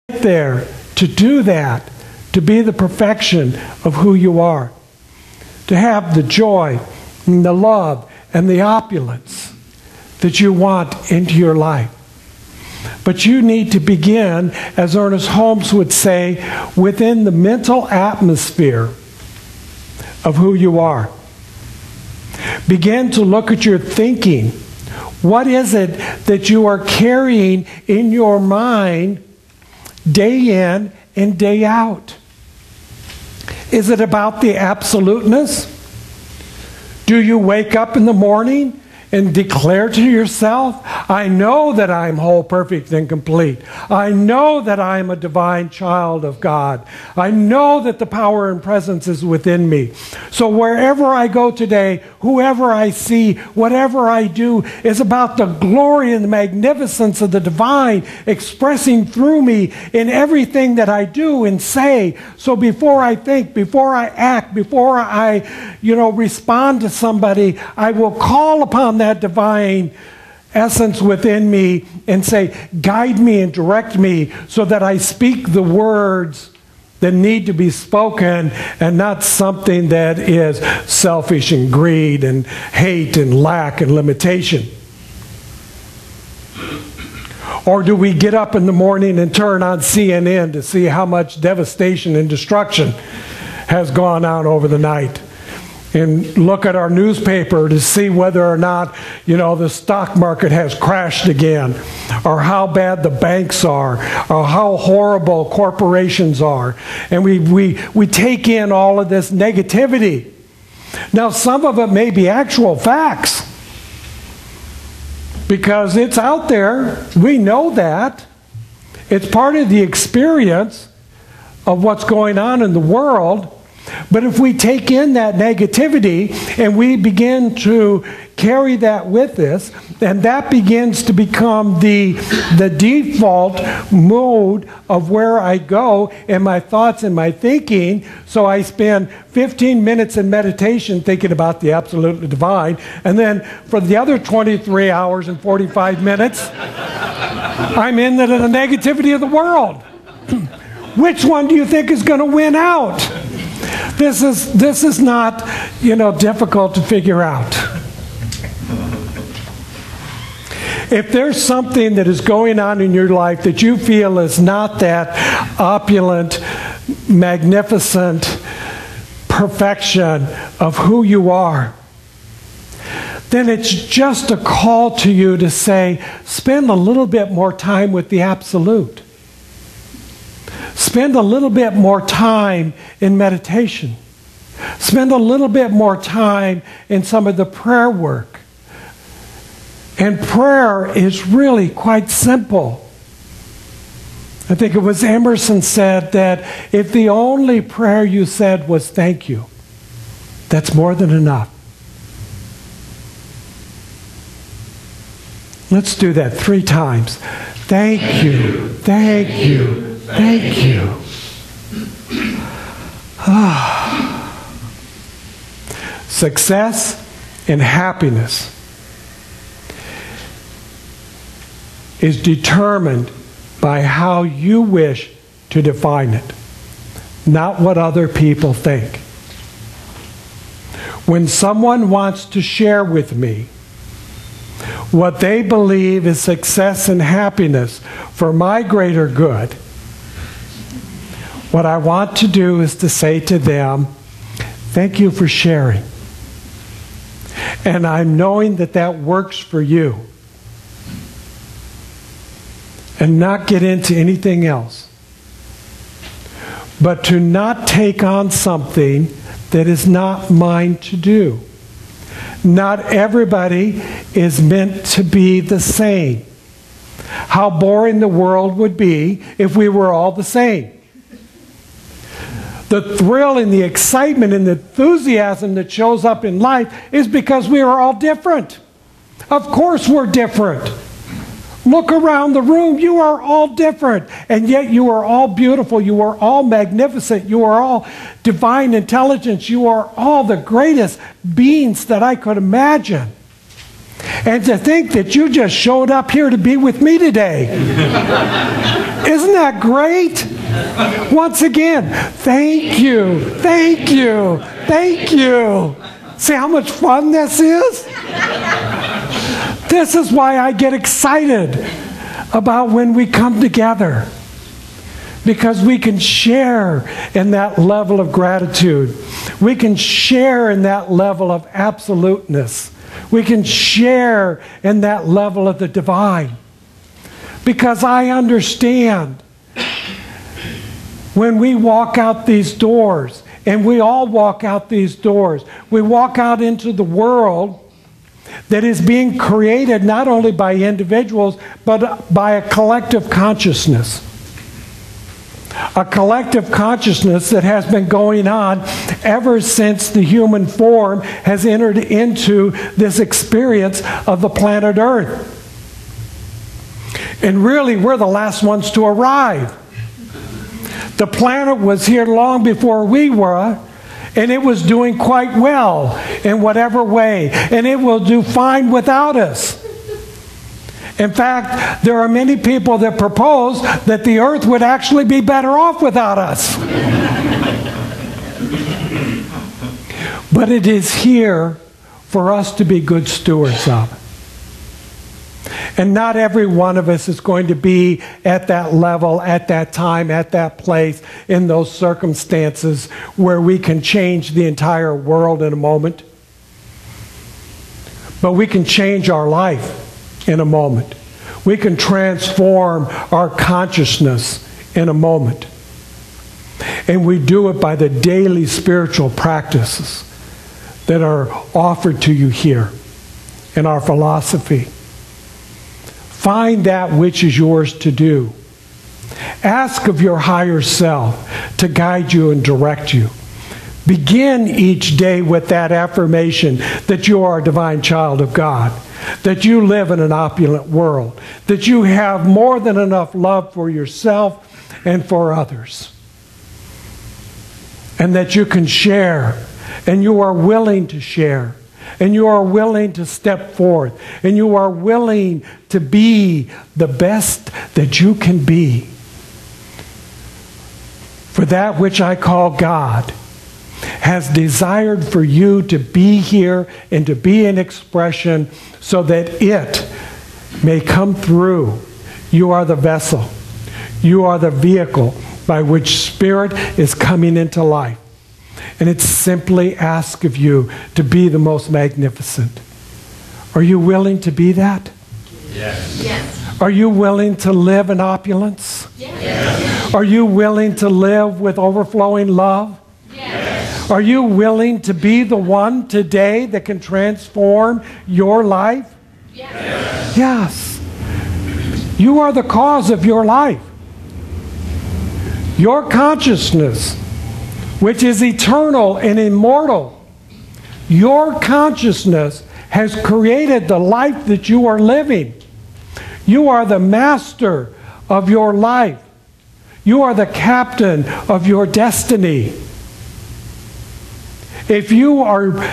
there to do that, to be the perfection of who you are, to have the joy and the love and the opulence that you want into your life. But you need to begin, as Ernest Holmes would say, within the mental atmosphere of who you are. Begin to look at your thinking. What is it that you are carrying in your mind day in and day out? Is it about the absoluteness? Do you wake up in the morning and declare to yourself, I know that I'm whole, perfect, and complete. I know that I am a divine child of God. I know that the power and presence is within me. So wherever I go today, whoever I see, whatever I do is about the glory and the magnificence of the divine expressing through me in everything that I do and say. So before I think, before I act, before I, respond to somebody, I will call upon that divine essence within me and say, guide me and direct me so that I speak the words that need to be spoken and not something that is selfish and greed and hate and lack and limitation. Or do we get up in the morning and turn on CNN to see how much devastation and destruction has gone on over the night? And look at our newspaper to see whether or not, the stock market has crashed again, or how bad the banks are, or how horrible corporations are. And we take in all of this negativity. Now, some of it may be actual facts, because it's out there. We know that. It's part of the experience of what's going on in the world. But if we take in that negativity and we begin to carry that with us, and that begins to become the default mode of where I go in my thoughts and my thinking, so I spend 15 minutes in meditation thinking about the absolute divine, and then for the other 23 hours and 45 minutes, I'm in the negativity of the world. Which one do you think is going to win out? This is not, difficult to figure out. If there's something that is going on in your life that you feel is not that opulent, magnificent perfection of who you are, then it's just a call to you to say, spend a little bit more time with the absolute. Spend a little bit more time in meditation. Spend a little bit more time in some of the prayer work. And prayer is really quite simple. I think it was Emerson said that if the only prayer you said was thank you, that's more than enough. Let's do that 3 times. Thank you, thank you, thank you. Success and happiness is determined by how you wish to define it, not what other people think. When someone wants to share with me what they believe is success and happiness for my greater good, what I want to do is to say to them, thank you for sharing. And I'm knowing that that works for you. And not get into anything else. But to not take on something that is not mine to do. Not everybody is meant to be the same. How boring the world would be if we were all the same. The thrill and the excitement and the enthusiasm that shows up in life is because we are all different. Of course we're different. Look around the room. You are all different. And yet you are all beautiful. You are all magnificent. You are all divine intelligence. You are all the greatest beings that I could imagine. And to think that you just showed up here to be with me today Isn't that great? Once again, thank you, thank you, thank you. See how much fun this is? This is why I get excited about when we come together. Because we can share in that level of gratitude. We can share in that level of absoluteness. We can share in that level of the divine. Because I understand when we walk out these doors, and we all walk out these doors, we walk out into the world that is being created not only by individuals, but by a collective consciousness. A collective consciousness that has been going on ever since the human form has entered into this experience of the planet Earth. And really, we're the last ones to arrive. The planet was here long before we were, and it was doing quite well in whatever way, and it will do fine without us. In fact, there are many people that propose that the earth would actually be better off without us. But it is here for us to be good stewards of. And not every one of us is going to be at that level, at that time, at that place, in those circumstances where we can change the entire world in a moment. But we can change our life in a moment. We can transform our consciousness in a moment. And we do it by the daily spiritual practices that are offered to you here in our philosophy. Find that which is yours to do. Ask of your higher self to guide you and direct you. Begin each day with that affirmation that you are a divine child of God, that you live in an opulent world, that you have more than enough love for yourself and for others, and that you can share, and you are willing to share, and you are willing to step forth, and you are willing to be the best that you can be. For that which I call God has desired for you to be here and to be an expression so that it may come through. You are the vessel. You are the vehicle by which Spirit is coming into life. And it simply asks of you to be the most magnificent. Are you willing to be that? Yes. Yes. Are you willing to live in opulence? Yes. Are you willing to live with overflowing love? Yes. Are you willing to be the one today that can transform your life? Yes. Yes. You are the cause of your life. Your consciousness, which is eternal and immortal, your consciousness has created the life that you are living. You are the master of your life. You are the captain of your destiny. If you are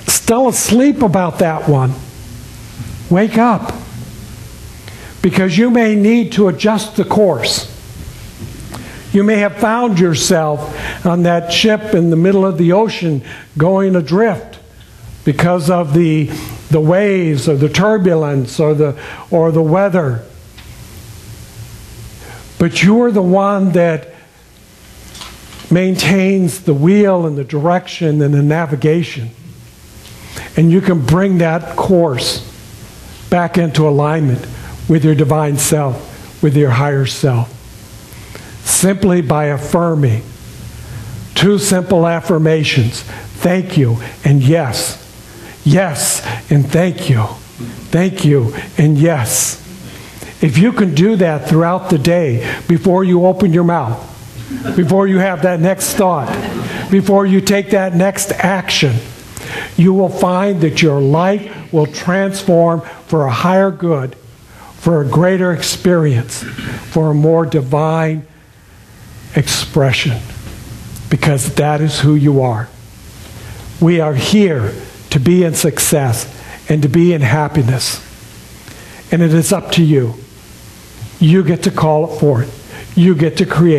still asleep about that one, wake up. Because you may need to adjust the course. You may have found yourself on that ship in the middle of the ocean going adrift because of the waves or the turbulence or the weather. But you're the one that maintains the wheel and the direction and the navigation. And you can bring that course back into alignment with your divine self, with your higher self. Simply by affirming two simple affirmations: thank you and yes. Yes and thank you. Thank you and yes. If you can do that throughout the day, before you open your mouth, before you have that next thought, before you take that next action, you will find that your life will transform for a higher good, for a greater experience, for a more divine expression, because that is who you are. We are here to be in success and to be in happiness, and it is up to you. You get to call it forth. You get to create.